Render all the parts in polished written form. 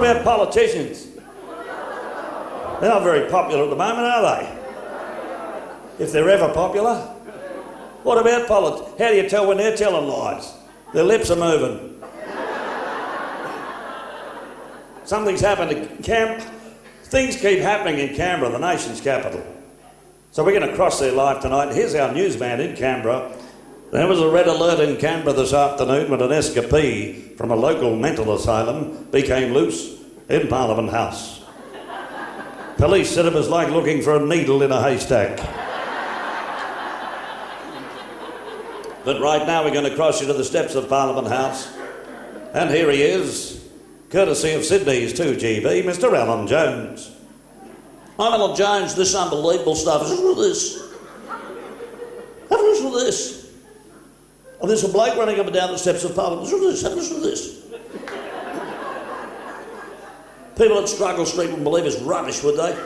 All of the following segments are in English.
What about politicians? They're not very popular at the moment, are they? If they're ever popular. What about politics? How do you tell when they're telling lies? Their lips are moving. Something's happened to Canberra. Things keep happening in Canberra, the nation's capital. So we're going to cross there live tonight. Here's our newsman in Canberra. There was a red alert in Canberra this afternoon when an escapee from a local mental asylum became loose in Parliament House. Police said it was like looking for a needle in a haystack. But right now we're going to cross you to the steps of Parliament House. And here he is, courtesy of Sydney's 2GB, Mr. Alan Jones. I'm Alan Jones. This unbelievable stuff. Listen to this. Have a listen to this. Oh, there's a bloke running up and down the steps of Parliament. Listen to this. Have a listen to this. People at Struggle Street wouldn't believe it's rubbish, would they?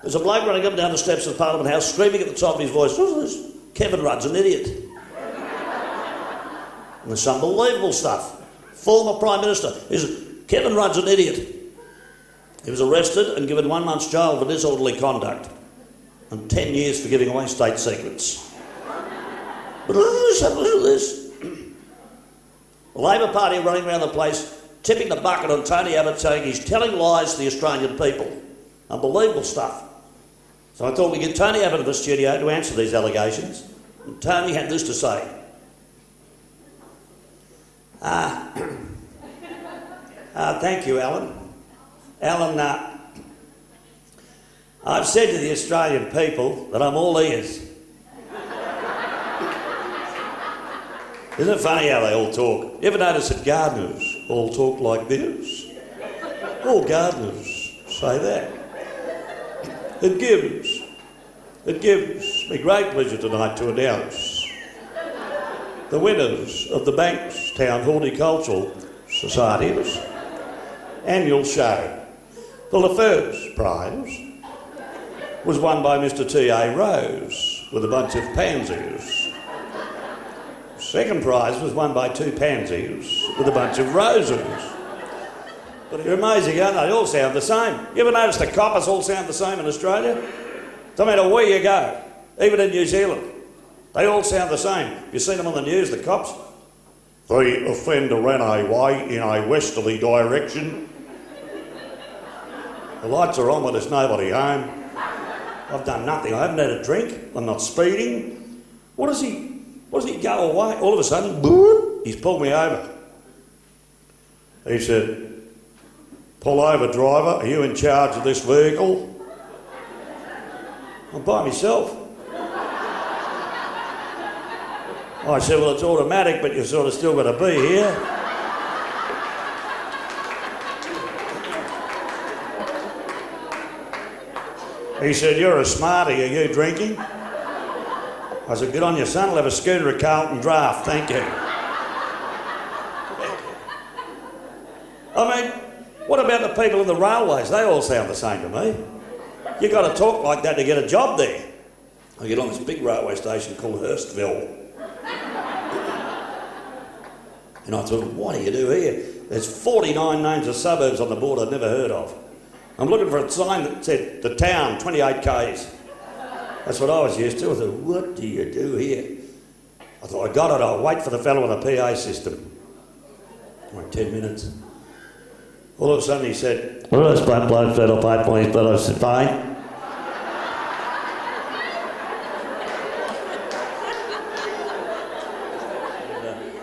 There's a bloke running up and down the steps of Parliament House, screaming at the top of his voice, listen to this. Kevin Rudd's an idiot. And it's unbelievable stuff. Former Prime Minister. Kevin Rudd's an idiot. He was arrested and given 1 month's jail for disorderly conduct and 10 years for giving away state secrets. But listen to this. The Labor Party are running around the place, tipping the bucket on Tony Abbott, saying he's telling lies to the Australian people. Unbelievable stuff. So I thought we'd get Tony Abbott to the studio to answer these allegations. And Tony had this to say. Thank you, Alan. Alan, I've said to the Australian people that I'm all ears. Isn't it funny how they all talk? You ever notice that gardeners all talk like this? All gardeners say that. It gives me great pleasure tonight to announce the winners of the Bankstown Horticultural Society's annual show. Well, the first prize was won by Mr. T.A. Rose with a bunch of pansies. Second prize was won by 2 pansies with a bunch of roses. But they're amazing, aren't they? They all sound the same. You ever notice the coppers all sound the same in Australia? No matter where you go, even in New Zealand, they all sound the same. You've seen them on the news, the cops. The offender ran away in a westerly direction. The lights are on, but there's nobody home. I've done nothing. I haven't had a drink. I'm not speeding. What does he go away? All of a sudden, boom, he's pulled me over. He said, pull over, driver. Are you in charge of this vehicle? I'm by myself. I said, well, it's automatic, but you've sort of still got to be here. He said, you're a smarty, are you drinking? I said, good on you, son, I'll have a schooner at Carlton Draft, thank you. I mean, what about the people in the railways? They all sound the same to me. You've got to talk like that to get a job there. I get on this big railway station called Hurstville. And I thought, what do you do here? There's 49 names of suburbs on the board I'd never heard of. I'm looking for a sign that said, the town, 28 Ks. That's what I was used to. I thought, what do you do here? I thought, I got it, I'll wait for the fellow on the PA system. Like 10 minutes. All of a sudden he said, well, let's play blood, federal pipe, please, but I said, fine.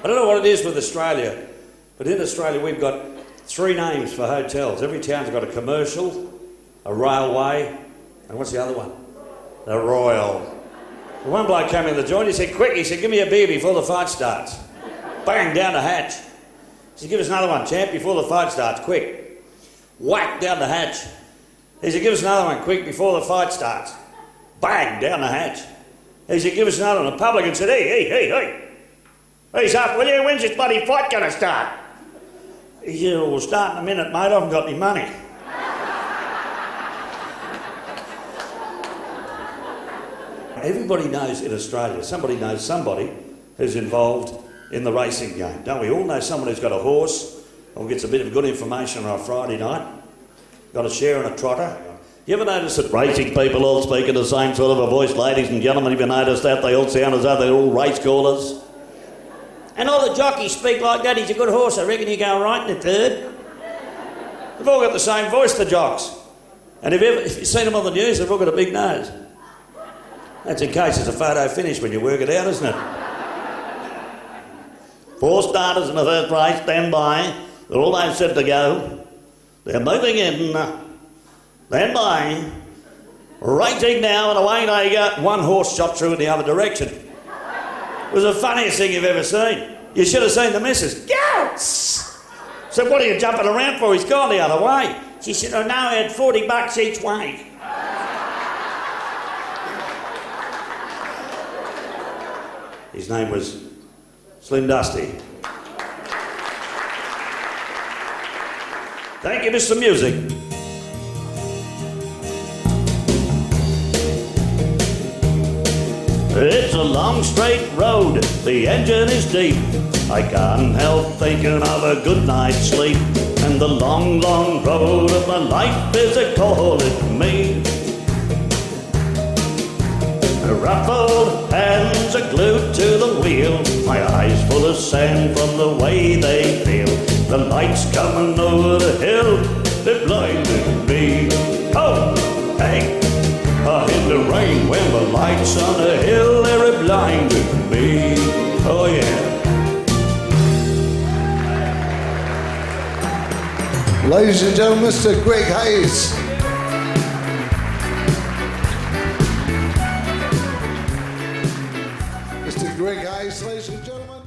I don't know what it is with Australia, but in Australia we've got 3 names for hotels. Every town's got a commercial, a railway, and what's the other one? The Royal. The one bloke came in the joint, he said, quick, he said, give me a beer before the fight starts. Bang, down the hatch. He said, give us another one, champ, before the fight starts, quick. Whack, down the hatch. He said, give us another one, quick, before the fight starts. Bang, down the hatch. He said, give us another one. The publican said, hey. He's up, will you? When's this bloody fight going to start? He said, well, we'll start in a minute, mate. I haven't got any money. Everybody knows in Australia, somebody knows somebody who's involved in the racing game. Don't we all know someone who's got a horse I'll get a bit of good information on a Friday night. Got a share and a trotter. You ever notice that racing people all speak in the same sort of a voice, ladies and gentlemen? Have you noticed that? They all sound as though they're all race callers. And all the jockeys speak like that. He's a good horse. I reckon you go right in the third. They've all got the same voice, the jocks. And if you've seen them on the news, they've all got a big nose. That's in case it's a photo finish when you work it out, isn't it? 4 starters in the first race, stand by. They're all set to go. They're moving in. Stand by. Racing now, and away they go. One horse shot through in the other direction. It was the funniest thing you've ever seen. You should have seen the missus. Goats! So what are you jumping around for? He's gone the other way. She said, oh no, I had $40 each way. His name was Slim Dusty. Thank you, Mr. Music. It's a long straight road, the engine is deep. I can't help thinking of a good night's sleep. And the long, long road of my life is a-calling me. The ruffled hands are glued to the wheel, my eyes full of sand from the way they feel. The lights coming over the hill, they're blinding me. Oh, hey! In the rain when the lights on the hill, they're blinding me. Oh yeah. Ladies and gentlemen, Mr. Greg Hayes. Mr. Greg Hayes, ladies and gentlemen.